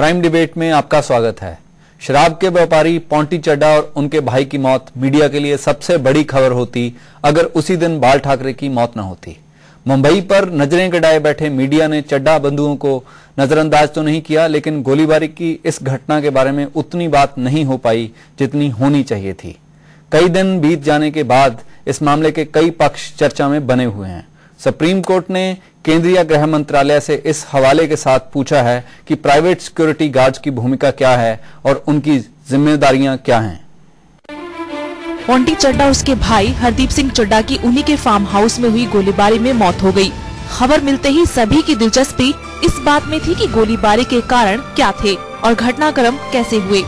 Prime debate में आपका स्वागत है। शराब के व्यापारी पोंटी चड्ढा और उनके भाई की मौत मीडिया के लिए सबसे बड़ी खबर होती अगर उसी दिन बाल ठाकरे की मौत न होती। मुंबई पर नजरें गड़ाए बैठे मीडिया ने चड्ढा बंधुओं को नजरअंदाज तो नहीं किया, लेकिन गोलीबारी की इस घटना के बारे में उतनी बात नहीं हो पाई जितनी होनी चाहिए थी। कई दिन बीत जाने के बाद इस मामले के कई पक्ष चर्चा में बने हुए हैं। सुप्रीम कोर्ट ने केंद्रीय गृह मंत्रालय से इस हवाले के साथ पूछा है कि प्राइवेट सिक्योरिटी गार्ड्स की भूमिका क्या है और उनकी जिम्मेदारियां क्या हैं। पोंटी चड्ढा और उसके भाई हरदीप सिंह चड्ढा की उन्हीं के फार्म हाउस में हुई गोलीबारी में मौत हो गई। खबर मिलते ही सभी की दिलचस्पी इस बात में थी कि गोलीबारी के कारण क्या थे और घटनाक्रम कैसे हुए।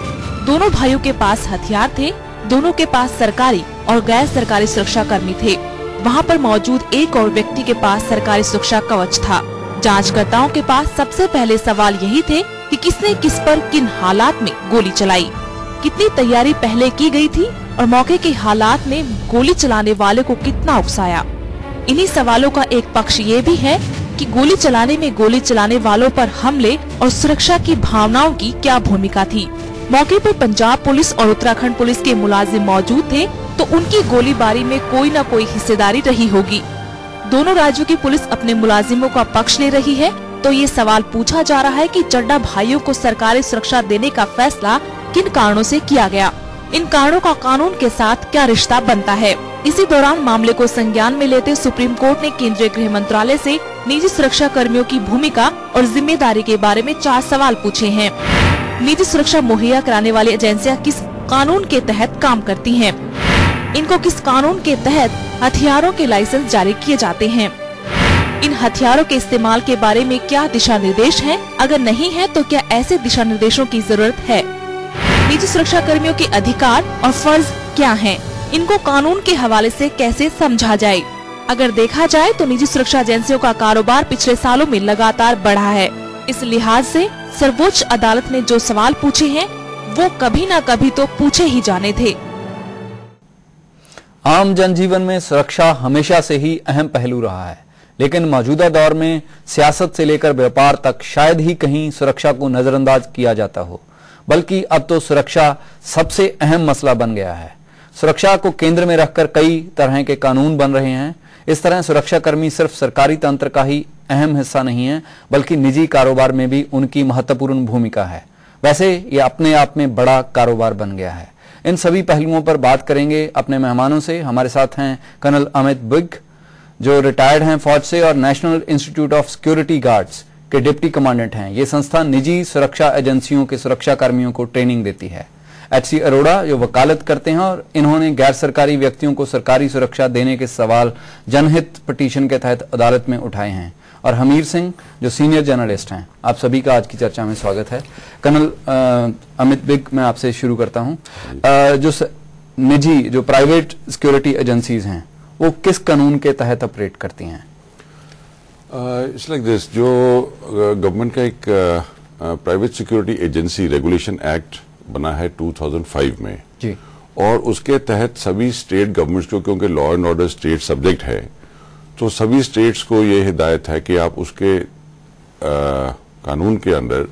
दोनों भाइयों के पास हथियार थे, दोनों के पास सरकारी और गैर सरकारी सुरक्षा कर्मी थे। वहाँ पर मौजूद एक और व्यक्ति के पास सरकारी सुरक्षा कवच था। जांचकर्ताओं के पास सबसे पहले सवाल यही थे कि किसने किस पर किन हालात में गोली चलाई, कितनी तैयारी पहले की गई थी और मौके के हालात में गोली चलाने वाले को कितना उकसाया। इन्हीं सवालों का एक पक्ष ये भी है कि गोली चलाने में गोली चलाने वालों पर हमले और सुरक्षा की भावनाओं की क्या भूमिका थी। मौके पर पंजाब पुलिस और उत्तराखंड पुलिस के मुलाजिम मौजूद थे, तो उनकी गोलीबारी में कोई न कोई हिस्सेदारी रही होगी। दोनों राज्यों की पुलिस अपने मुलाजिमों का पक्ष ले रही है, तो ये सवाल पूछा जा रहा है कि चड्ढा भाइयों को सरकारी सुरक्षा देने का फैसला किन कारणों से किया गया, इन कारणों का कानून के साथ क्या रिश्ता बनता है। इसी दौरान मामले को संज्ञान में लेते सुप्रीम कोर्ट ने केंद्रीय गृह मंत्रालय से निजी सुरक्षा कर्मियों की भूमिका और जिम्मेदारी के बारे में 4 सवाल पूछे हैं। निजी सुरक्षा मुहैया कराने वाली एजेंसियां किस कानून के तहत काम करती हैं? इनको किस कानून के तहत हथियारों के लाइसेंस जारी किए जाते हैं? इन हथियारों के इस्तेमाल के बारे में क्या दिशा निर्देश हैं? अगर नहीं है तो क्या ऐसे दिशा निर्देशों की जरूरत है? निजी सुरक्षा कर्मियों के अधिकार और फर्ज क्या हैं? इनको कानून के हवाले से कैसे समझा जाए? अगर देखा जाए तो निजी सुरक्षा एजेंसियों का कारोबार पिछले सालों में लगातार बढ़ा है। इस लिहाज से सर्वोच्च अदालत ने जो सवाल पूछे हैं वो कभी न कभी तो पूछे ही जाने थे। आम जनजीवन में सुरक्षा हमेशा से ही अहम पहलू रहा है, लेकिन मौजूदा दौर में सियासत से लेकर व्यापार तक शायद ही कहीं सुरक्षा को नजरअंदाज किया जाता हो, बल्कि अब तो सुरक्षा सबसे अहम मसला बन गया है। सुरक्षा को केंद्र में रखकर कई तरह के कानून बन रहे हैं। इस तरह सुरक्षा कर्मी सिर्फ सरकारी तंत्र का ही अहम हिस्सा नहीं है, बल्कि निजी कारोबार में भी उनकी महत्वपूर्ण भूमिका है। वैसे ये अपने आप में बड़ा कारोबार बन गया है। इन सभी पहलुओं पर बात करेंगे अपने मेहमानों से। हमारे साथ हैं कर्नल अमित बिग, जो रिटायर्ड हैं फौज से और national institute of security guards के डिप्टी कमांडेंट हैं। ये संस्था निजी सुरक्षा एजेंसियों के सुरक्षा कर्मियों को ट्रेनिंग देती है। HC अरोड़ा, जो वकालत करते हैं और इन्होंने गैर सरकारी व्यक्तियों को सरकारी सुरक्षा देने के सवाल जनहित पिटीशन के तहत अदालत में उठाए हैं। और हमीर सिंह, जो सीनियर जर्नलिस्ट हैं। आप सभी का आज की चर्चा में स्वागत है। कर्नल अमित बिग, मैं आपसे शुरू करता हूं। जो प्राइवेट सिक्योरिटी एजेंसीज हैं वो किस कानून के तहत ऑपरेट करती हैं? इट्स लाइक दिस, जो गवर्नमेंट का एक private security agency regulation act बना है 2005 में जी, और उसके तहत सभी स्टेट गवर्नमेंट्स को, क्योंकि law and order state subject है, तो सभी स्टेट्स को ये हिदायत है कि आप उसके कानून के अंदर,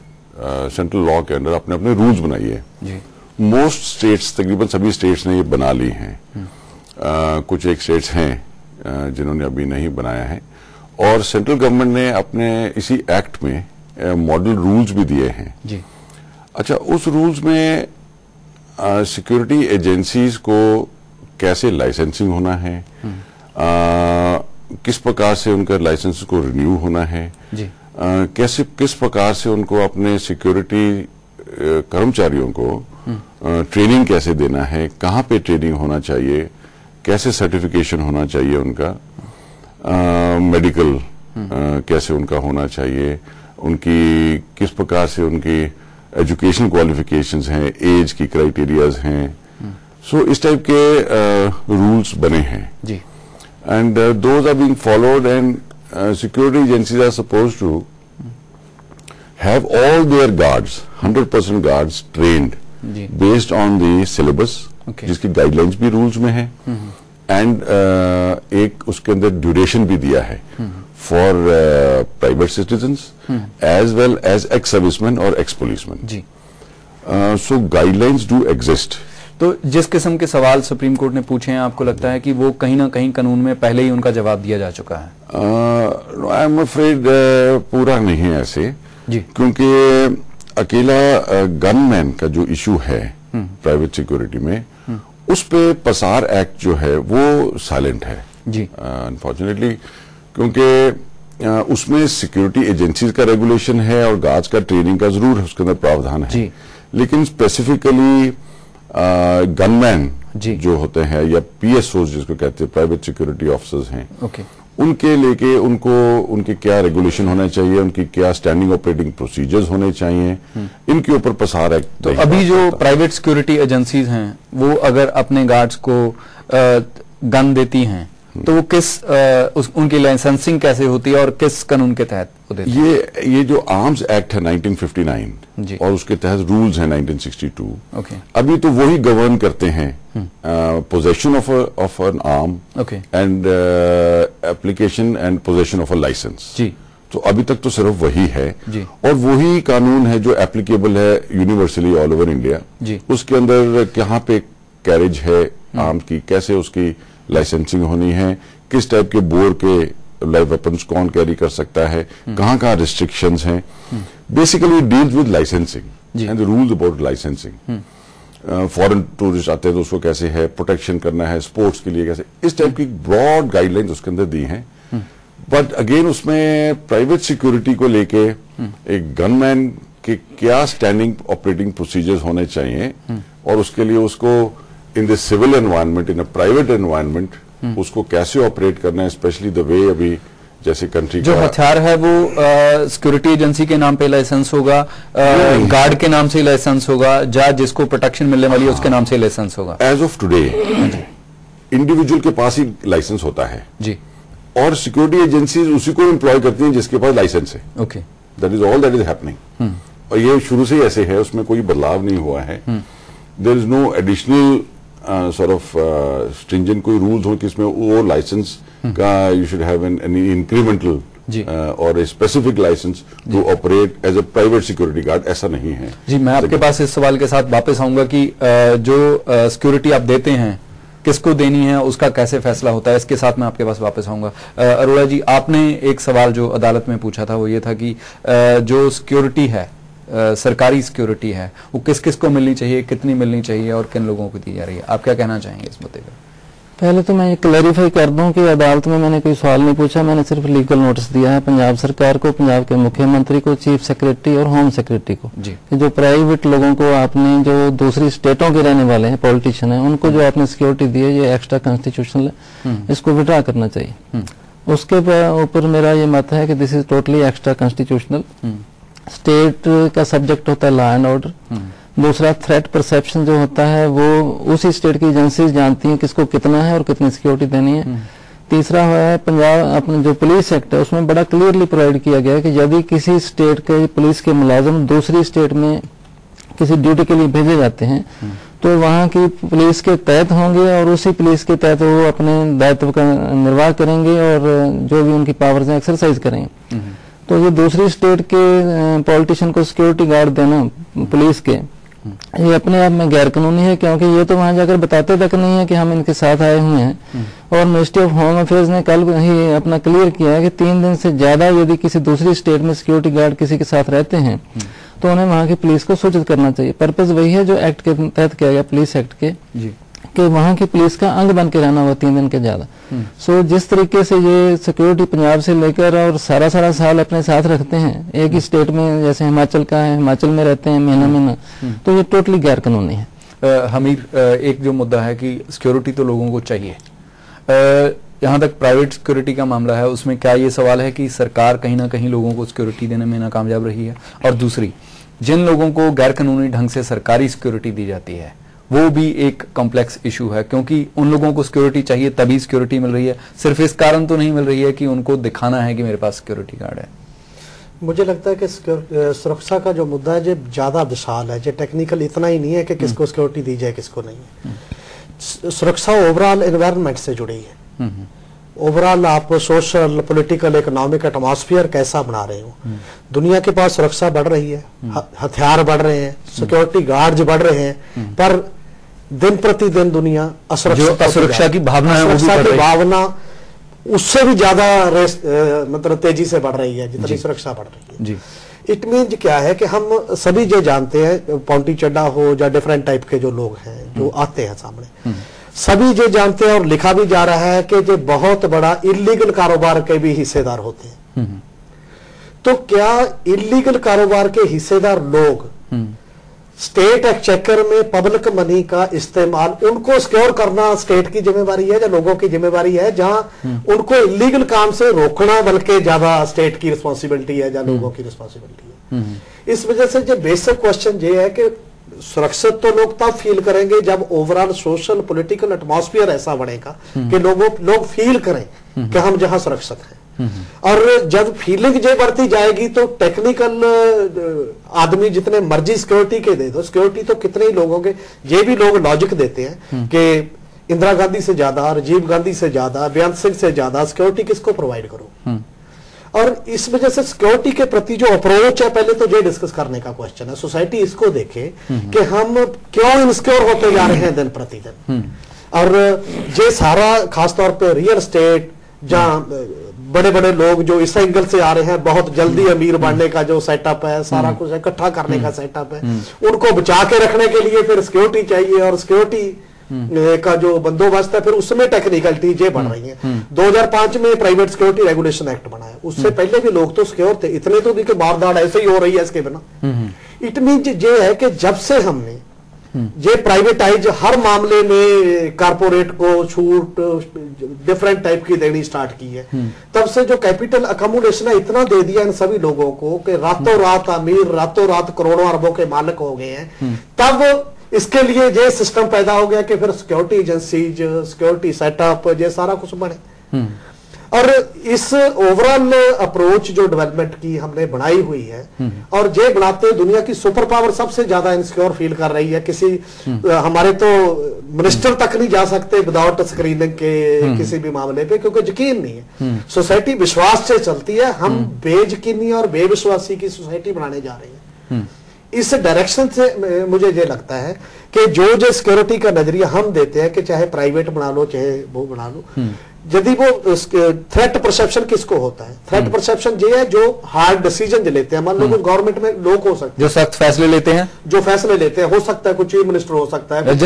सेंट्रल लॉ के अंदर अपने अपने रूल्स बनाइए। मोस्ट स्टेट्स, तकरीबन सभी स्टेट्स ने ये बना ली हैं। कुछ एक स्टेट्स हैं जिन्होंने अभी नहीं बनाया है, और सेंट्रल गवर्नमेंट ने अपने इसी एक्ट में मॉडल रूल्स भी दिए हैं जी। अच्छा, उस रूल्स में सिक्योरिटी एजेंसीज को कैसे लाइसेंसिंग होना है, किस प्रकार से उनका लाइसेंस को रिन्यू होना है जी, कैसे किस प्रकार से उनको अपने सिक्योरिटी कर्मचारियों को ट्रेनिंग कैसे देना है, कहाँ पे ट्रेनिंग होना चाहिए, कैसे सर्टिफिकेशन होना चाहिए उनका, मेडिकल कैसे उनका होना चाहिए, उनकी किस प्रकार से उनकी एजुकेशन क्वालिफिकेशंस हैं, एज की क्राइटेरियाज हैं। सो इस टाइप के रूल्स बने हैं जी, and those are being followed, and security agencies are supposed to have all their guards, 100% guards trained based on the syllabus, जिसकी guidelines भी rules में है, and एक उसके अंदर duration भी दिया है for private citizens as well as ex-servicemen or ex-policemen. Ji. So guidelines do exist. तो जिस किस्म के सवाल सुप्रीम कोर्ट ने पूछे हैं, आपको लगता है कि वो कहीं ना कहीं कानून में पहले ही उनका जवाब दिया जा चुका है? आई एम अफ्रेड पूरा नहीं है ऐसे जी. क्योंकि अकेला गनमैन का जो इशू है प्राइवेट सिक्योरिटी में, उस पे पसार एक्ट जो है वो साइलेंट है जी. अनफॉर्चुनेटली, क्योंकि उसमें सिक्योरिटी एजेंसीज का रेगुलेशन है और गार्ड्स का ट्रेनिंग का जरूर है, उसके अंदर प्रावधान है जी. लेकिन स्पेसिफिकली गनमैन जो होते हैं या पीएसओ जिसको कहते हैं, प्राइवेट सिक्योरिटी ऑफिसर्स हैं, उनके लेके उनके क्या रेगुलेशन होना चाहिए, उनकी क्या स्टैंडिंग ऑपरेटिंग प्रोसीजर्स होने चाहिए, इनके ऊपर पसार एक्ट. तो अभी जो प्राइवेट सिक्योरिटी एजेंसीज हैं वो अगर अपने गार्ड्स को गन देती हैं तो वो उनकी लाइसेंसिंग कैसे होती है और किस कानून के तहत वो देती है? ये जो आर्म्स एक्ट है 1959 और उसके तहत रूल्स हैं 1962. अभी तो वही गवर्न करते हैं possession of an arm and application and possession of a licence. तो अभी तक तो सिर्फ वही है और वही कानून है जो एप्लीकेबल है यूनिवर्सली ऑल ओवर इंडिया. उसके अंदर कहाँ पे कैरेज है आर्म्स की, कैसे उसकी लाइसेंसिंग होनी है, किस टाइप के बोर के लाइव वेपन्स कौन कैरी कर सकता है, कहाँ रिस्ट्रिक्शंस हैं. Basically deals with licensing and the rules about licensing. Foreign tourist आते हैं तो उसको कैसे है प्रोटेक्शन करना है, स्पोर्ट्स के लिए कैसे, इस टाइप की ब्रॉड गाइडलाइंस उसके अंदर दी हैं. बट अगेन उसमें प्राइवेट सिक्योरिटी को लेके एक गनमैन के क्या स्टैंडिंग ऑपरेटिंग प्रोसीजर्स होने चाहिए और उसके लिए उसको in the civil environment, in a private environment उसको कैसे ऑपरेट करना है, स्पेशली द वे अभी जैसे कंट्री जो हथियार है वो सिक्योरिटी एजेंसी के नाम पे लाइसेंस होगा, गार्ड के नाम से लाइसेंस होगा, या जिसको प्रोटेक्शन मिलने वाली है उसके नाम से लाइसेंस होगा. एज ऑफ टुडे इंडिविजुअल के पास ही लाइसेंस होता है जी, और सिक्योरिटी एजेंसीज उसी को एम्प्लॉय करती हैं जिसके पास लाइसेंस है. Okay, that is all that is happening. और ये शुरू से ही ऐसे है, उसमें कोई बदलाव नहीं हुआ है. There is no additional sort of stringent कोई रूल्स हो कि इसमें वो लाइसेंस का you should have an incremental और a specific licence to operate as a private security guard, ऐसा नहीं है जी. मैं आपके पास इस सवाल के साथ वापस आऊंगा कि जो सिक्योरिटी आप देते हैं किसको देनी है उसका कैसे फैसला होता है, इसके साथ मैं आपके पास वापस आऊंगा. अरोड़ा जी, आपने एक सवाल जो अदालत में पूछा था वो ये था कि जो सिक्योरिटी है, सरकारी सिक्योरिटी है, वो किस किस को मिलनी चाहिए, कितनी मिलनी चाहिए और किन लोगों को दी जा रही है. आप क्या कहना चाहेंगे इस मुद्दे पर? पहले तो मैं ये क्लैरिफाई कर दूं कि अदालत में मैंने कोई सवाल नहीं पूछा, मैंने सिर्फ लीगल नोटिस दिया है पंजाब सरकार को, पंजाब के मुख्यमंत्री को, चीफ सेक्रेटरी और होम सेक्रेटरी को जी. कि जो प्राइवेट लोगों को आपने, जो दूसरी स्टेटों के रहने वाले हैं, पॉलिटिशियन है, उनको जो आपने सिक्योरिटी दी है ये एक्स्ट्रा कॉन्स्टिट्यूशनल है, इसको विड्रा करना चाहिए. उसके ऊपर मेरा ये मत है कि this is totally extra constitutional. State का सब्जेक्ट होता है लॉ एंड ऑर्डर. दूसरा, थ्रेट परसेप्शन जो होता है वो उसी स्टेट की एजेंसीज जानती हैं किसको कितना है और कितनी सिक्योरिटी देनी है. तीसरा है पंजाब अपने जो पुलिस एक्ट है उसमें बड़ा क्लियरली प्रोवाइड किया गया है कि यदि किसी स्टेट के पुलिस के मुलाजिम दूसरी स्टेट में किसी ड्यूटी के लिए भेजे जाते हैं तो वहाँ की पुलिस के तहत होंगे और उसी पुलिस के तहत वो अपने दायित्व का निर्वाह करेंगे और जो भी उनकी पावर्स हैं एक्सरसाइज करेंगे. तो ये दूसरी स्टेट के पॉलिटिशियन को सिक्योरिटी गार्ड देना पुलिस के, ये अपने आप में गैर कानूनी है, क्योंकि ये तो वहां जाकर बताते तक नहीं है कि हम इनके साथ आए हुए हैं. और मिनिस्ट्री ऑफ होम अफेयर्स ने कल ही अपना क्लियर किया है कि 3 दिन से ज्यादा यदि किसी दूसरी स्टेट में सिक्योरिटी गार्ड किसी के साथ रहते हैं तो उन्हें वहां की पुलिस को सूचित करना चाहिए. पर्पज वही है जो एक्ट के तहत किया गया, पुलिस एक्ट के, कि वहां की पुलिस का अंग बन के रहना हुआ 3 दिन के ज्यादा. सो जिस तरीके से ये सिक्योरिटी पंजाब से लेकर और सारा साल अपने साथ रखते हैं एक ही स्टेट में, जैसे हिमाचल का है, हिमाचल में रहते हैं महीना, तो ये टोटली गैर कानूनी है. हमीर, एक जो मुद्दा है कि सिक्योरिटी तो लोगों को चाहिए, जहां तक प्राइवेट सिक्योरिटी का मामला है उसमें क्या ये सवाल है कि सरकार कहीं ना कहीं लोगों को सिक्योरिटी देने में नाकामयाब रही है, और दूसरी, जिन लोगों को गैर कानूनी ढंग से सरकारी सिक्योरिटी दी जाती है वो भी एक कॉम्प्लेक्स इशू है, क्योंकि उन लोगों को सिक्योरिटी चाहिए तभी सिक्योरिटी मिल रही है, सिर्फ इस कारण तो नहीं मिल रही है कि उनको दिखाना है कि मेरे पास सिक्योरिटी गार्ड है. मुझे लगता है कि सुरक्षा का जो मुद्दा है जो ज्यादा विशाल है, जो टेक्निकल इतना ही नहीं है कि किसको सिक्योरिटी दी जाए किसको नहीं है. सुरक्षा ओवरऑल एनवायरनमेंट से जुड़ी है. ओवरऑल आप सोशल पॉलिटिकल इकोनॉमिक एटमॉस्फेयर कैसा बना रहे हो। दुनिया के पास सुरक्षा बढ़ रही है, हथियार बढ़ रहे हैं, सिक्योरिटी गार्ड्स बढ़ रहे हैं, पर दिन प्रतिदिन दुनिया असुरक्षा की भावना है, असुरक्षा की भावना उससे भी ज्यादा मतलब तेजी से बढ़ रही है जितनी सुरक्षा बढ़ रही है जी। इट मीन्स क्या है कि हम सभी ये जानते हैं, पॉन्टी चड्डा हो या डिफरेंट टाइप के जो लोग हैं जो आते हैं सामने, सभी ये जानते हैं और लिखा भी जा रहा है कि ये बहुत बड़ा इलीगल कारोबार के भी हिस्सेदार होते हैं। तो क्या इलीगल कारोबार के हिस्सेदार लोग स्टेट एक्सचेकर में पब्लिक मनी का इस्तेमाल, उनको सिक्योर करना स्टेट की जिम्मेवारी है या लोगों की जिम्मेवारी है, जहां उनको इलीगल काम से रोकना बल्कि ज्यादा स्टेट की रिस्पॉन्सिबिलिटी है या लोगों की रिस्पॉन्सिबिलिटी है। इस वजह से जो बेसिक क्वेश्चन ये है कि सुरक्षित तो लोग तब फील करेंगे जब ओवरऑल सोशल पॉलिटिकल एटमॉस्फेयर ऐसा बनेगा कि लोग फील करें कि हम जहां सुरक्षित हैं। और जब फीलिंग जो बढ़ती जाएगी तो टेक्निकल आदमी जितने मर्जी सिक्योरिटी के दे दो, सिक्योरिटी तो कितने ही लोगों के, ये भी लोग लॉजिक देते हैं कि इंदिरा गांधी से ज्यादा, राजीव गांधी से ज्यादा, बेअंत सिंह से ज्यादा सिक्योरिटी किसको प्रोवाइड करो। और इस वजह से सिक्योरिटी के प्रति जो अप्रोच है, पहले तो ये डिस्कस करने का क्वेश्चन है, सोसाइटी इसको देखे कि हम क्यों इनसिक्योर होते जा रहे हैं दिन प्रतिदिन। और ये सारा खासतौर पर रियल एस्टेट, जहां बड़े बड़े लोग जो इस एंगल से आ रहे हैं, बहुत जल्दी अमीर बनने का जो सेटअप है, सारा कुछ इकट्ठा करने का सेटअप है, उनको बचा के रखने के लिए फिर सिक्योरिटी चाहिए, और सिक्योरिटी का जो बंदोबस्त है फिर उसमें टेक्निकलिटी ये बढ़ रही है। 2005 में प्राइवेट सिक्योरिटी रेगुलेशन एक्ट बना है, उससे पहले भी लोग तो सिक्योर थे, इतने तो भी कि मारदाड़ ऐसे ही हो रही है इसके बिना। इट मीन ये है कि जब से हमने ये प्राइवेटाइज हर मामले में कारपोरेट को छूट डिफरेंट टाइप की देनी स्टार्ट की है, तब से जो कैपिटल अकोमोडेशन है इतना दे दिया इन सभी लोगों को कि रातों रात अमीर, रातों रात करोड़ों अरबों के मालिक हो गए हैं। तब इसके लिए ये सिस्टम पैदा हो गया कि फिर सिक्योरिटी एजेंसीज, सिक्योरिटी सेटअप, ये सारा कुछ बने। और इस ओवरऑल अप्रोच जो डेवलपमेंट की हमने बनाई हुई है, और ये बनाते दुनिया की सुपर पावर सबसे ज्यादा इनसिक्योर फील कर रही है। किसी हमारे तो मिनिस्टर तक नहीं जा सकते विदाउट स्क्रीनिंग के किसी भी मामले पे, क्योंकि यकीन नहीं है। सोसाइटी विश्वास से चलती है, हम बेयकीनी और बेविश्वासी की सोसाइटी बनाने जा रहे हैं। इस डायरेक्शन से मुझे ये लगता है कि जो सिक्योरिटी का नजरिया हम देते हैं कि चाहे प्राइवेट बना लो चाहे वो बना लो, यदि वो थ्रेट परसेप्शन किसको होता है, थ्रेट परसेप्शन ये है जो हार्ड डिसीजन लेते हैं। मान लो कुछ गवर्नमेंट में लोग हो सकते हैं जो सख्त फैसले लेते हैं, जो फैसले लेते हैं, हो सकता है कुछ चीफ मिनिस्टर हो सकता है,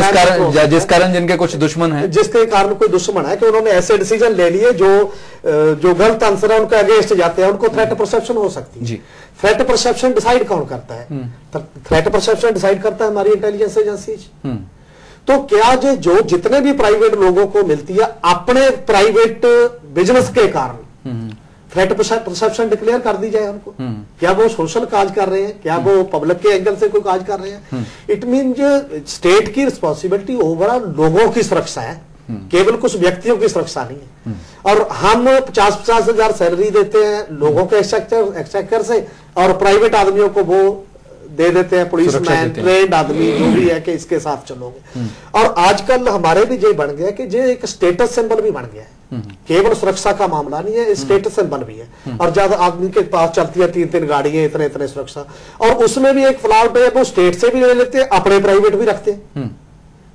जिस कारण जिनके कुछ दुश्मन है, जिसके कारण कोई दुश्मन है कि उन्होंने ऐसे डिसीजन ले लिए जो गलत आंसर है उनके अगेंस्ट जाते हैं, उनको थ्रेट परसेप्शन हो सकती है। थ्रेट परसेप्शन डिसाइड कौन करता है? थ्रेट परसेप्शन डिसाइड करता है हमारी इंटेलिजेंस एजेंसीज। तो क्या जो जितने भी प्राइवेट लोगों को मिलती है अपने प्राइवेट बिजनेस के कारण थ्रेट परसेप्शन डिक्लेयर कर दी जाए उनको, क्या वो सोशल काज कर रहे हैं, क्या वो पब्लिक के एंगल से कोई काज कर रहे हैं। इट मीन स्टेट की रिस्पॉन्सिबिलिटी ओवरऑल लोगों की सुरक्षा है, केवल कुछ व्यक्तियों की सुरक्षा नहीं है। और हम 50-50 हजार सैलरी देते हैं लोगों के एक्सचेकर से, और प्राइवेट आदमियों को वो दे देते हैं, पुलिसमैन, ट्रेंड आदमी जो भी है कि इसके साथ चलोगे। और आजकल हमारे भी ये बन गया कि ये एक स्टेटस सिंबल भी बन गया है, केवल सुरक्षा का मामला नहीं है, स्टेटस सिंबल भी है। और ज्यादा आदमी के पास चलती है 3-3 गाड़ियां, इतने सुरक्षा, और उसमें भी एक फ्लॉट है, वो स्टेट से भी ले लेते हैं, अपने प्राइवेट भी रखते हैं।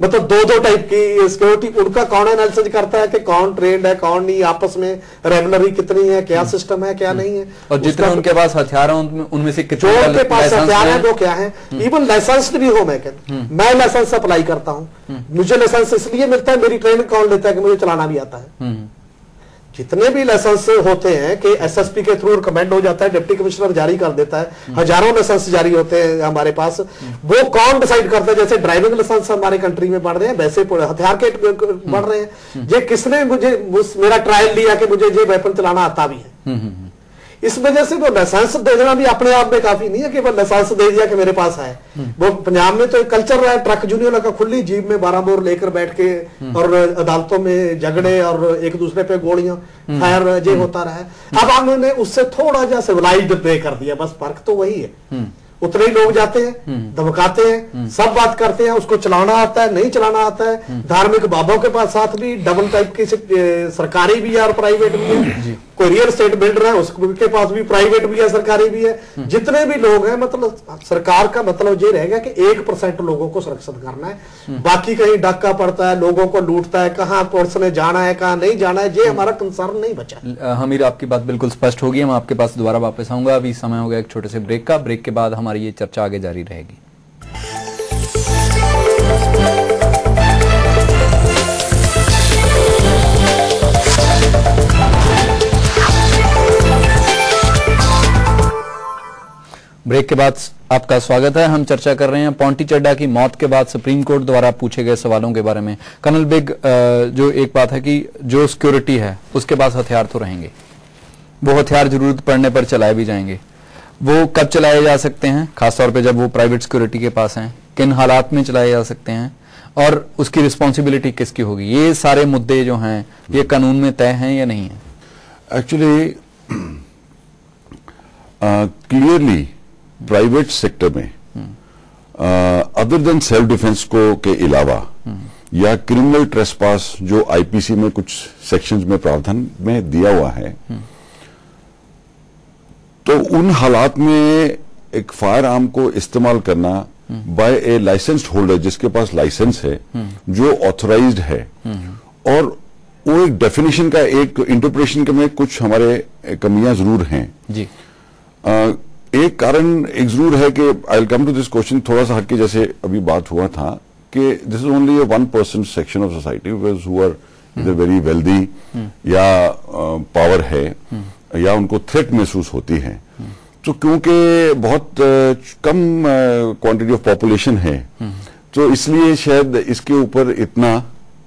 मतलब दो टाइप की सिक्योरिटी, उनका कौन एनालिसिस करता है कि कौन ट्रेंड है कौन नहीं, आपस में रेगुलरी कितनी है, क्या सिस्टम है क्या नहीं है, और जितने उनके पास हथियार हैं उनमें से कितने जो उनके पास हथियार है वो क्या है। इवन लाइसेंस भी हो, मैं लाइसेंस अप्लाई करता हूँ, मुझे लाइसेंस इसलिए मिलता है, मेरी ट्रेनिंग कौन लेता है कि मुझे चलाना भी आता है। जितने भी लाइसेंस होते हैं कि एसएसपी के थ्रू रिकमेंड हो जाता है, डिप्टी कमिश्नर जारी कर देता है, हजारों लाइसेंस जारी होते हैं हमारे पास, वो कौन डिसाइड करता है? जैसे ड्राइविंग लाइसेंस हमारे कंट्री में बढ़ रहे हैं, वैसे हथियार के बढ़ रहे हैं। ये किसने मुझे मेरा ट्रायल लिया कि मुझे ये वेपन चलाना आता भी है। इस वजह से वो लाइसेंस दे देना भी अपने आप में काफी नहीं है कि वो लाइसेंस दे दिया कि मेरे पास है। वो पंजाब में तो एक कल्चर रहा है, ट्रक यूनियन का खुली जीप में 12 बोर लेकर बैठ के और अदालतों में झगड़े और एक दूसरे पे गोलियां फायर ये होता रहा है। अब हमने उससे थोड़ा सा सिविलाइज्ड पे कर दिया, बस फर्क तो वही है। उतने ही लोग जाते हैं, धमकाते हैं, सब बात करते हैं, उसको चलाना आता है, नहीं चलाना आता है। धार्मिक बाबों के पास साथ भी डबल टाइप की सरकारी भी है और प्राइवेट भी है। कोई रियल एस्टेट बिल्डर है, उसके पास भी प्राइवेट भी है, सरकारी भी है। जितने भी लोग हैं, मतलब सरकार का मतलब ये रहेगा कि 1% लोगों को सुरक्षित करना है, बाकी कहीं डाका पड़ता है, लोगों को लूटता है, कहाँ पुलिस ने जाना है, कहाँ नहीं जाना है, ये हमारा कंसर्न नहीं बचा। हमीर, आपकी बात बिल्कुल स्पष्ट होगी। हम आपके पास दोबारा वापस आऊंगा। अभी समय हो गया एक छोटे से ब्रेक का। ब्रेक के बाद हमारी ये चर्चा आगे जारी रहेगी। ब्रेक के बाद आपका स्वागत है। हम चर्चा कर रहे हैं पोंटी चड्ढा की मौत के बाद सुप्रीम कोर्ट द्वारा पूछे गए सवालों के बारे में। कर्नल बेग, जो एक बात है कि जो सिक्योरिटी है उसके पास हथियार तो रहेंगे, वो हथियार जरूरत पड़ने पर चलाए भी जाएंगे। वो कब चलाए जा सकते हैं, खासतौर पे जब वो प्राइवेट सिक्योरिटी के पास हैं, किन हालात में चलाए जा सकते हैं और उसकी रिस्पॉन्सिबिलिटी किसकी होगी, ये सारे मुद्दे जो हैं ये कानून में तय हैं या नहीं है? एक्चुअली क्लियरली प्राइवेट सेक्टर में अदर देन सेल्फ डिफेंस को के अलावा या क्रिमिनल ट्रेसपास जो आईपीसी में कुछ सेक्शंस में प्रावधान में दिया हुआ है, तो उन हालात में एक फायर आर्म को इस्तेमाल करना बाय ए लाइसेंस्ड होल्डर, जिसके पास लाइसेंस है, जो ऑथराइज्ड है, और वो एक डेफिनेशन का एक इंटरप्रिटेशन में कुछ हमारे कमियां जरूर हैं जी। एक कारण एक जरूर है कि I will come to this question थोड़ा सा हटके, जैसे अभी बात हुआ था कि this is only a 1% section of society who are इधर वेरी वेल्दी या पावर है या उनको थ्रेट महसूस होती है, तो क्योंकि बहुत कम क्वांटिटी ऑफ पॉपुलेशन है, तो इसलिए शायद इसके ऊपर इतना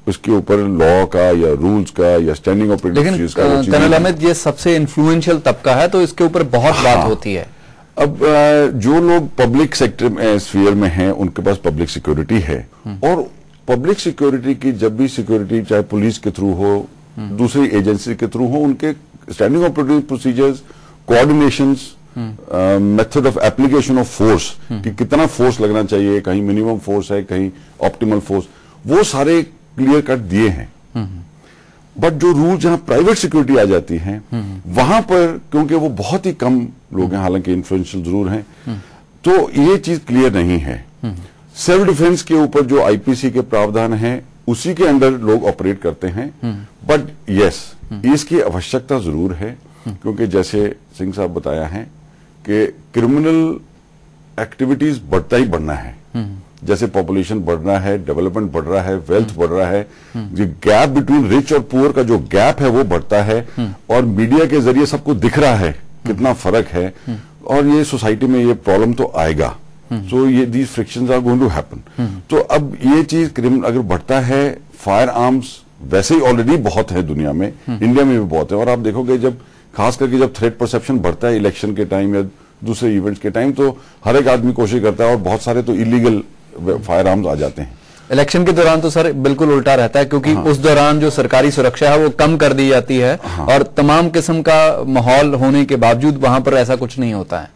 उसके ऊपर लॉ का या रूल्स का या स्टैंडिंग ऑपरेटिंग प्रोसीजर्स का, लेकिन कर्नल अहमद ये सबसे इन्फ्लुएंशियल तबका है, तो इसके ऊपर बहुत बात होती है। अब जो लोग पब्लिक सेक्टर में स्फीयर में हैं, उनके पास पब्लिक सिक्योरिटी है, और पब्लिक सिक्योरिटी की जब भी सिक्योरिटी चाहे पुलिस के थ्रू हो, दूसरी एजेंसी के थ्रू हो, उनके standing operating procedures, coordinations, method of application of force, कि कितना फोर्स लगना चाहिए, कहीं मिनिमम फोर्स है, कहीं ऑप्टिमल फोर्स, वो सारे क्लियर कट दिए हैं। बट जो रूल जहां प्राइवेट सिक्योरिटी आ जाती है, वहां पर क्योंकि वो बहुत ही कम लोग हैं, हालांकि इन्फ्लुएंशियल जरूर हैं, तो ये चीज क्लियर नहीं है। सेल्फ डिफेंस के ऊपर जो आईपीसी के प्रावधान हैं, उसी के अंदर लोग ऑपरेट करते हैं। बट यस, इसकी आवश्यकता जरूर है, क्योंकि जैसे सिंह साहब बताया है कि क्रिमिनल एक्टिविटीज बढ़ता ही बढ़ना है, जैसे पॉपुलेशन बढ़ रहा है, डेवलपमेंट बढ़ रहा है, वेल्थ बढ़ रहा है, ये गैप बिटवीन रिच और पुअर का जो गैप है वो बढ़ता है, और मीडिया के जरिए सबको दिख रहा है कितना फर्क है, और ये सोसाइटी में ये प्रॉब्लम तो आएगा। सो ये these frictions are going to happen. तो अब ये चीज क्रिमिनल अगर बढ़ता है, फायर आर्म्स वैसे ही ऑलरेडी बहुत है दुनिया में, इंडिया में भी बहुत है, और आप देखोगे जब खास करके जब थ्रेट परसेप्शन बढ़ता है इलेक्शन के टाइम या दूसरे इवेंट्स के टाइम, तो हर एक आदमी कोशिश करता है, और बहुत सारे तो इलीगल फायर आर्म्स आ जाते हैं। इलेक्शन के दौरान तो सर बिल्कुल उल्टा रहता है, क्योंकि उस दौरान जो सरकारी सुरक्षा है वो कम कर दी जाती है, और तमाम किस्म का माहौल होने के बावजूद वहां पर ऐसा कुछ नहीं होता है।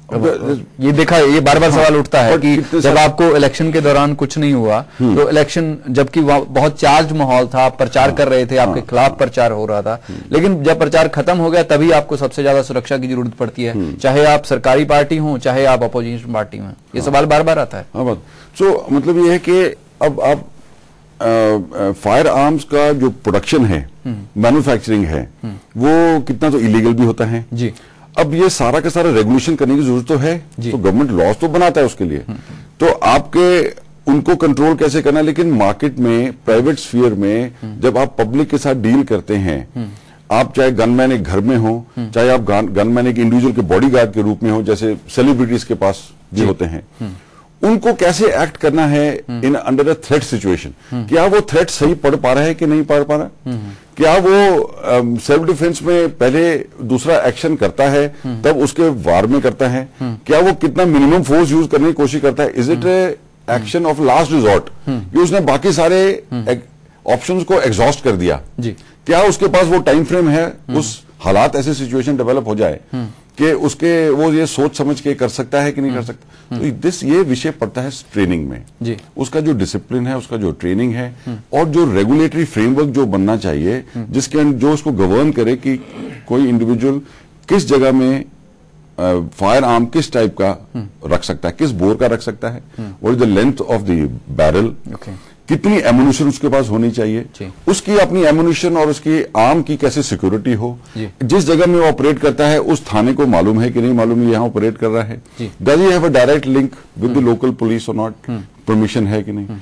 ये देखा, ये बार बार सवाल उठता है कि जब आपको इलेक्शन के दौरान कुछ नहीं हुआ, तो इलेक्शन जबकि बहुत चार्ज माहौल था, आप प्रचार कर रहे थे, आपके खिलाफ प्रचार हो रहा था, लेकिन जब प्रचार खत्म हो गया तभी आपको सबसे ज्यादा सुरक्षा की जरूरत पड़ती है, चाहे आप सरकारी पार्टी हो, चाहे आप अपोजिशन पार्टी हो। ये सवाल बार बार आता है। तो मतलब ये है कि अब आप फायर आर्म्स का जो प्रोडक्शन है, मैन्युफैक्चरिंग है, वो कितना तो इलीगल भी होता है जी। अब ये सारा का सारा रेगुलेशन करने की जरूरत तो है, तो गवर्नमेंट लॉज तो बनाता है उसके लिए, तो आपके उनको कंट्रोल कैसे करना। लेकिन मार्केट में, प्राइवेट स्फीयर में जब आप पब्लिक के साथ डील करते हैं, आप चाहे गनमैन एक घर में हो, चाहे आप गनमैन एक इंडिविजुअल के बॉडीगार्ड के रूप में हो, जैसे सेलिब्रिटीज के पास भी होते हैं, उनको कैसे एक्ट करना है in under a threat situation. क्या वो थ्रेट सही पढ़ पा रहा है कि नहीं पढ़ पा रहा, क्या वो सेल्फ डिफेंस में पहले दूसरा एक्शन करता है तब उसके वार में करता है, क्या वो कितना मिनिमम फोर्स यूज करने की कोशिश करता है, is it action of last resort कि उसने बाकी सारे ऑप्शंस को एग्जॉस्ट कर दिया जी। क्या उसके पास वो टाइम फ्रेम है, उस हालात ऐसे सिचुएशन डेवलप हो जाए कि उसके वो ये सोच समझ के कर सकता है कि नहीं कर सकता। तो ये विषय पड़ता है ट्रेनिंग में जी। उसका जो डिसिप्लिन है, उसका जो ट्रेनिंग है और जो रेगुलेटरी फ्रेमवर्क जो बनना चाहिए जिसके जो उसको गवर्न करे कि कोई इंडिविजुअल किस जगह में फायर आर्म किस टाइप का रख सकता है, किस बोर का रख सकता है, what is the length of the barrel, कितनी एमुनिशन उसके पास होनी चाहिए, उसकी अपनी एमुनिशन और उसकी आर्म की कैसे सिक्योरिटी हो, जिस जगह में वो ऑपरेट करता है उस थाने को मालूम है कि नहीं मालूम है यहाँ ऑपरेट कर रहा है, does he have a direct link with the local police और नॉट, परमिशन है कि नहीं,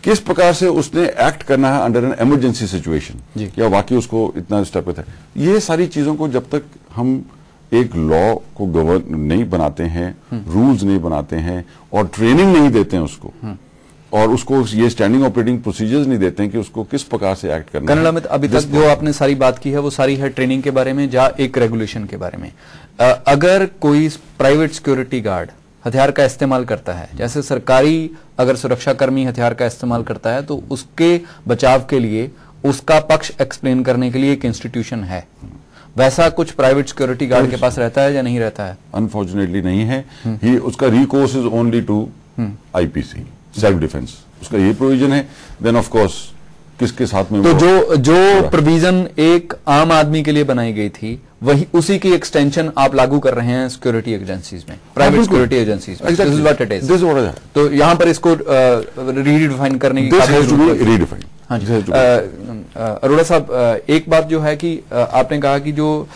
किस प्रकार से उसने एक्ट करना है अंडर एन इमरजेंसी सिचुएशन, क्या वाकई उसको इतना स्टेप है। ये सारी चीजों को जब तक हम एक लॉ को गवर्न नहीं बनाते हैं, रूल्स नहीं बनाते हैं और ट्रेनिंग नहीं देते हैं उसको और उसको ये स्टैंडिंग ऑपरेटिंग प्रोसीजर्स नहीं देते हैं कि उसको किस प्रकार से एक्ट करना है। कनाडा में अभी तक जो आपने सारी बात की है वो सारी है ट्रेनिंग के बारे में या एक रेगुलेशन के बारे में। अगर कोई प्राइवेट सिक्योरिटी गार्ड हथियार का इस्तेमाल करता है, जैसे सरकारी अगर सुरक्षाकर्मी हथियार का इस्तेमाल करता है तो उसके बचाव के लिए उसका पक्ष एक्सप्लेन करने के लिए एक इंस्टीट्यूशन है, वैसा कुछ प्राइवेट सिक्योरिटी गार्ड के पास रहता है या नहीं रहता है? अनफॉर्चुनेटली नहीं है। ही उसका recourse is only to IPC, self defence, उसका ये प्रोविजन है। देन ऑफ कोर्स किसके साथ में तो जो प्रोविजन एक आम आदमी के लिए बनाई गई थी वही उसी की एक्सटेंशन आप लागू कर रहे हैं सिक्योरिटी एजेंसीज में, प्राइवेट सिक्योरिटी एजेंसीज में। This is what it is. तो यहां पर इसको रीडिफाइन करने की रीडिफाइन। हाँ जी अरोड़ा साहब, एक बात जो है कि आपने कहा कि जो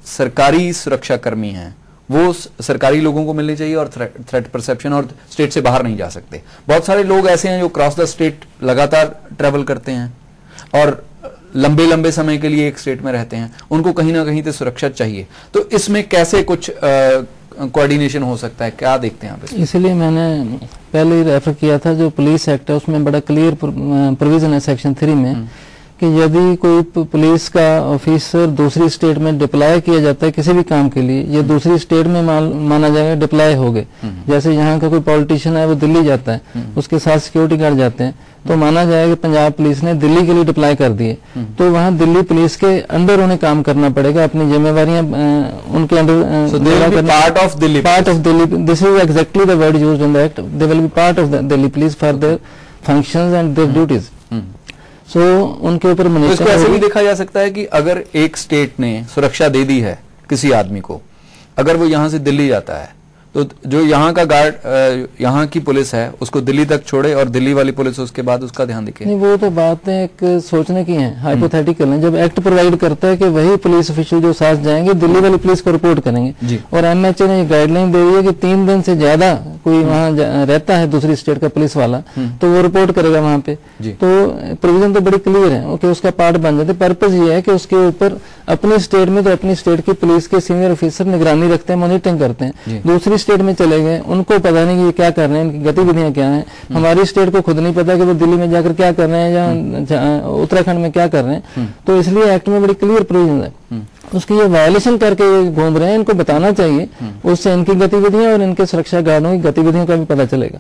सरकारी सुरक्षाकर्मी हैं वो सरकारी लोगों को मिलनी चाहिए और थ्रेट परसेप्शन और स्टेट से बाहर नहीं जा सकते। बहुत सारे लोग ऐसे हैं जो क्रॉस द स्टेट लगातार ट्रेवल करते हैं और लंबे लंबे समय के लिए एक स्टेट में रहते हैं, उनको कहीं ना कहीं तो सुरक्षा चाहिए। तो इसमें कैसे कुछ कोऑर्डिनेशन हो सकता है, क्या देखते हैं आप? इसलिए मैंने पहले ही रेफर किया था, जो पुलिस एक्ट है उसमें बड़ा क्लियर प्रोविजन है सेक्शन 3 में कि यदि कोई पुलिस का ऑफिसर दूसरी स्टेट में डिप्लॉय किया जाता है किसी भी काम के लिए, ये दूसरी स्टेट में माना जाएगा डिप्लॉय हो गए। जैसे यहाँ का कोई पॉलिटिशियन है वो दिल्ली जाता है, उसके साथ सिक्योरिटी गार्ड जाते हैं, तो माना जाएगा कि पंजाब पुलिस ने दिल्ली के लिए डिप्लॉय कर दिए, तो वहाँ दिल्ली पुलिस के अंडर उन्हें काम करना पड़ेगा, अपनी जिम्मेवारियां उनके under part of Delhi. This is exactly the word used in the act. They will be part of the Delhi police for their functions and their duties. So उनके ऊपर इसको ऐसे भी देखा जा सकता है कि अगर एक स्टेट ने सुरक्षा दे दी है किसी आदमी को, अगर वो यहां से दिल्ली जाता है तो जो यहाँ का गार्ड, यहाँ की पुलिस है उसको दिल्ली तक छोड़े और दिल्ली वाली पुलिस उसके बाद उसका ध्यान रखे। नहीं, वो तो बातें एक सोचने की हैं, हाइपोथेटिकल हैं। जब एक्ट प्रोवाइड करता है कि वही पुलिस ऑफिशियल जो साथ जाएंगे दिल्ली वाली पुलिस को रिपोर्ट करेंगे, और एमएचए ने गाइडलाइन दे दी है कि 3 दिन से ज्यादा कोई वहाँ रहता है दूसरी स्टेट का पुलिस वाला तो वो रिपोर्ट करेगा वहाँ पे। तो प्रोविजन तो बड़ी क्लियर है कि उसका पार्ट बन जाते। पर्पज ये है कि उसके ऊपर अपनी स्टेट में तो अपनी स्टेट की पुलिस के सीनियर ऑफिसर निगरानी रखते हैं, मॉनिटरिंग करते हैं। दूसरी स्टेट में चले गए, उनको पता नहीं कि ये क्या कर रहे हैं, इनकी गतिविधियां क्या हैं। हमारी स्टेट को खुद नहीं पता कि वो दिल्ली में जाकर क्या कर रहे हैं या उत्तराखंड में क्या कर रहे हैं। तो इसलिए एक्ट में बड़ी क्लियर प्रोविजन है। उसकी ये वायलेशन करके घूम रहे हैं, इनको बताना चाहिए, उससे इनकी गतिविधियां और इनके सुरक्षा गार्डों की गतिविधियों का भी पता चलेगा।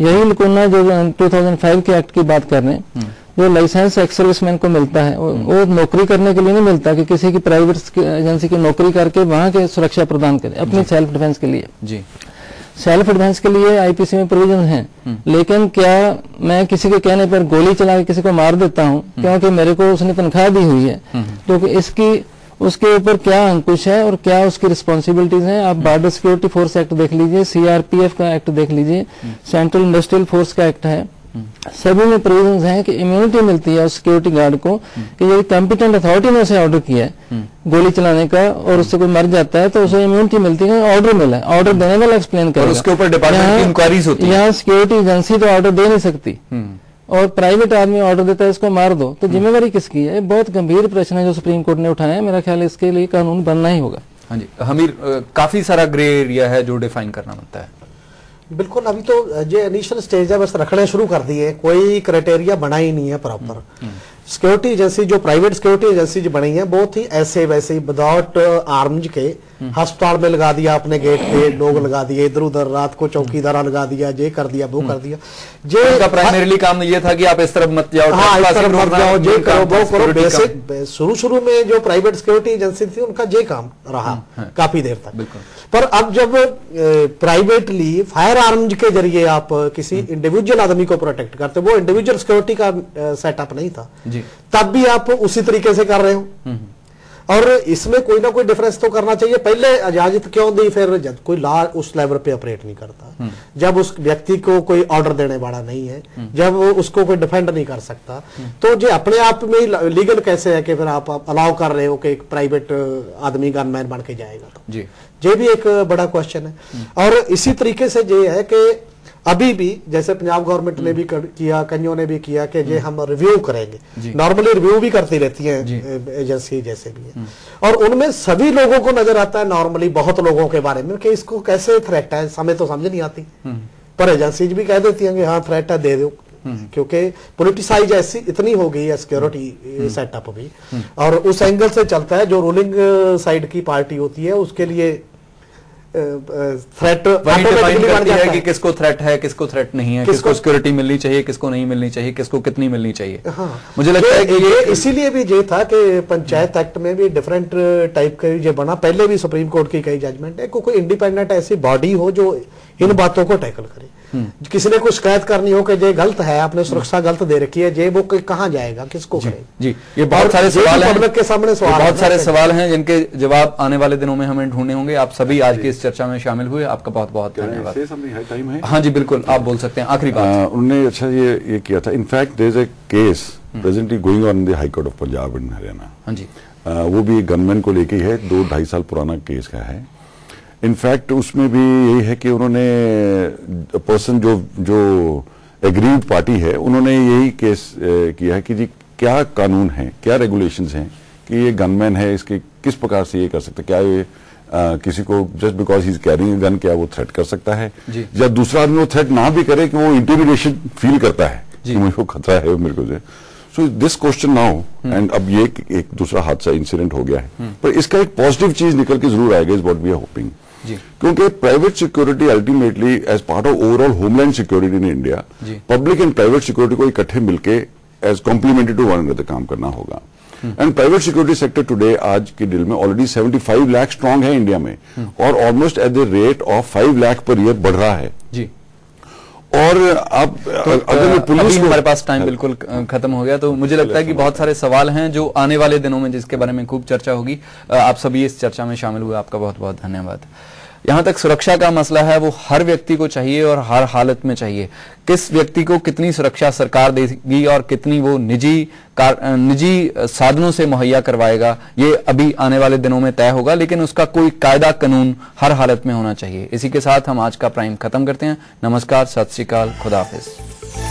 यही लकुना जो 2005 के एक्ट की बात कर रहे हैं, जो लाइसेंस एक्स सर्विसमैन को मिलता है वो नौकरी करने के लिए नहीं मिलता कि किसी की प्राइवेट एजेंसी की नौकरी करके वहां के सुरक्षा प्रदान करे, अपनी सेल्फ डिफेंस के लिए। जी, सेल्फ डिफेंस के लिए आईपीसी में प्रोविजन है, लेकिन क्या मैं किसी के कहने पर गोली चला के किसी को मार देता हूं क्योंकि मेरे को उसने तनख्वाह दी हुई है, तो इसकी उसके ऊपर क्या अंकुश है और क्या उसकी रिस्पॉन्सिबिलिटीज हैं? आप बॉर्डर सिक्योरिटी फोर्स एक्ट देख लीजिए, सीआरपीएफ का एक्ट देख लीजिए, सेंट्रल इंडस्ट्रियल फोर्स का एक्ट है, सभी में प्रोविजंस हैं कि इम्यूनिटी मिलती है उस सिक्योरिटी गार्ड को कि यदि कॉम्पिटेंट अथॉरिटी ने उसे ऑर्डर किया है गोली चलाने का और उससे कोई मर जाता है तो उसे इम्यूनिटी मिलती है, ऑर्डर मिला है, ऑर्डर देने वाला एक्सप्लेन करेगा। उसके ऊपर डिपार्टमेंट की इंक्वायरीज होती है। यहाँ सिक्योरिटी एजेंसी तो ऑर्डर दे नहीं सकती और प्राइवेट आदमी ऑर्डर देता है इसको मार दो, तो जिम्मेवारी किसकी है? बहुत गंभीर प्रश्न है जो सुप्रीम कोर्ट ने उठाया है। मेरा ख्याल है इसके लिए कानून बनना ही होगा। हाँ जी हमीर, काफी सारा ग्रे एरिया है जो डिफाइन करना बनता है। बिल्कुल, अभी तो जो इनिशियल स्टेज है बस रखने शुरू कर दिए, कोई क्राइटेरिया बना ही नहीं है प्रॉपर। सिक्योरिटी एजेंसी जो प्राइवेट सिक्योरिटी एजेंसी जो बनी है बहुत ही ऐसे वैसे विदाउट आर्म्स के अस्पताल में लगा दिया, अपने गेट पे लोग लगा दिए, इधर उधर रात को चौकीदारा लगा दिया, ये कर दिया, वो कर दिया। उनका प्राइमरीली काम ये था कि आप इस तरफ मत जाओ, हाँ, इस तरफ मत जाओ, ये करो, वो करो। बेसिक शुरू में जो प्राइवेट सिक्योरिटी एजेंसी थी उनका ये काम रहा काफी देर तक। पर अब जब प्राइवेटली फायर आर्म्स के जरिए आप किसी इंडिविजुअल आदमी को प्रोटेक्ट करते, वो इंडिविजुअल सिक्योरिटी का सेटअप नहीं था, तब भी आप उसी तरीके से कर रहे हो। और इसमें कोई ना कोई डिफरेंस तो करना चाहिए। पहले इजाजत क्यों दी, फिर जब कोई लॉ उस लेवल पे ऑपरेट नहीं करता, जब उस व्यक्ति को कोई ऑर्डर देने वाला नहीं है, जब उसको कोई डिफेंड नहीं कर सकता, तो जो अपने आप में लीगल कैसे है कि फिर आप अलाउ कर रहे हो कि एक प्राइवेट आदमी गनमैन बन के जाएगा? तो ये भी एक बड़ा क्वेश्चन है। और इसी तरीके से ये है कि अभी भी जैसे पंजाब गवर्नमेंट ने भी किया, कईयों ने भी किया कि ये हम रिव्यू करेंगे। नॉर्मली रिव्यू भी करती रहती है एजेंसी जैसे भी है, और उनमें सभी लोगों को नजर आता है, नॉर्मली बहुत लोगों के बारे में, कि इसको कैसे थ्रेट है, हमें तो समझ नहीं आती, पर एजेंसीज भी कह देती हैं कि हाँ थ्रेट है, दे दो। क्योंकि पॉलिटिसाइज ऐसी इतनी हो गई है सिक्योरिटी सेटअप भी, और उस एंगल से चलता है। जो रूलिंग साइड की पार्टी होती है उसके लिए थ्रेट है कि किसको थ्रेट है, किसको थ्रेट नहीं है, किसको सिक्योरिटी मिलनी चाहिए, किसको नहीं मिलनी चाहिए, किसको कितनी मिलनी चाहिए। हाँ, मुझे लगता है कि ये इसीलिए भी ये था कि पंचायत एक्ट में भी डिफरेंट टाइप का ये बना। पहले भी सुप्रीम कोर्ट की कई जजमेंट है, कोई इंडिपेंडेंट ऐसी बॉडी हो जो इन बातों को टैकल करे। किसी ने कुछ शिकायत करनी हो कि ये गलत है, आपने सुरक्षा गलत दे रखी है, ये वो कहाँ जाएगा, किसको करेगा? जी, ये बहुत सारे सवाल हैं, पब्लिक के सामने बहुत सारे सवाल हैं जिनके जवाब आने वाले दिनों में हमें ढूंढने होंगे। आप सभी आज की इस चर्चा में शामिल हुए, आपका बहुत बहुत धन्यवाद। हाँ जी बिल्कुल, आप बोल सकते हैं। आखिरी बात उन्होंने अच्छा ये किया था। In fact there is a case presently going on in the high court of Punjab and Haryana. हाँ जी, वो भी गनमैन को लेके ही है, 2-2.5 साल पुराना केस का है। इनफैक्ट उसमें भी यही है कि उन्होंने पर्सन जो एग्रीड पार्टी है, उन्होंने यही केस किया है कि जी क्या कानून है, क्या रेगुलेशंस हैं कि ये गनमैन है, इसके किस प्रकार से ये कर सकते, क्या ये किसी को just because he is carrying gun क्या वो थ्रेट कर सकता है, या दूसरा आदमी वो थ्रेट ना भी करे कि वो इंटिमिडेशन फील करता है कि मुझे को खतरा है मेरे को से। So this question now, and अब ये एक दूसरा हादसा इंसिडेंट हो गया है, पर इसका एक पॉजिटिव चीज निकल के जरूर आएगा, is what we are hoping. क्योंकि private security ultimately as part of overall homeland security in India, public and private security को इकट्ठे मिलके as complementary to one another काम करना होगा। And private security sector today आज के डेट में ऑलरेडी 75 लाख स्ट्रांग है इंडिया में, और almost at the rate of 5 lakh per year बढ़ रहा है जी। और अब अगर पुलिस, हमारे पास टाइम बिल्कुल खत्म हो गया, तो मुझे लगता है कि बहुत सारे सवाल हैं जो आने वाले दिनों में जिसके बारे में खूब चर्चा होगी। आप सभी इस चर्चा में शामिल हुए, आपका बहुत बहुत धन्यवाद। यहाँ तक सुरक्षा का मसला है, वो हर व्यक्ति को चाहिए और हर हालत में चाहिए। किस व्यक्ति को कितनी सुरक्षा सरकार देगी और कितनी वो निजी साधनों से मुहैया करवाएगा, ये अभी आने वाले दिनों में तय होगा, लेकिन उसका कोई कायदा कानून हर हालत में होना चाहिए। इसी के साथ हम आज का प्राइम खत्म करते हैं। नमस्कार, सत श्री अकाल, खुदा हाफिज।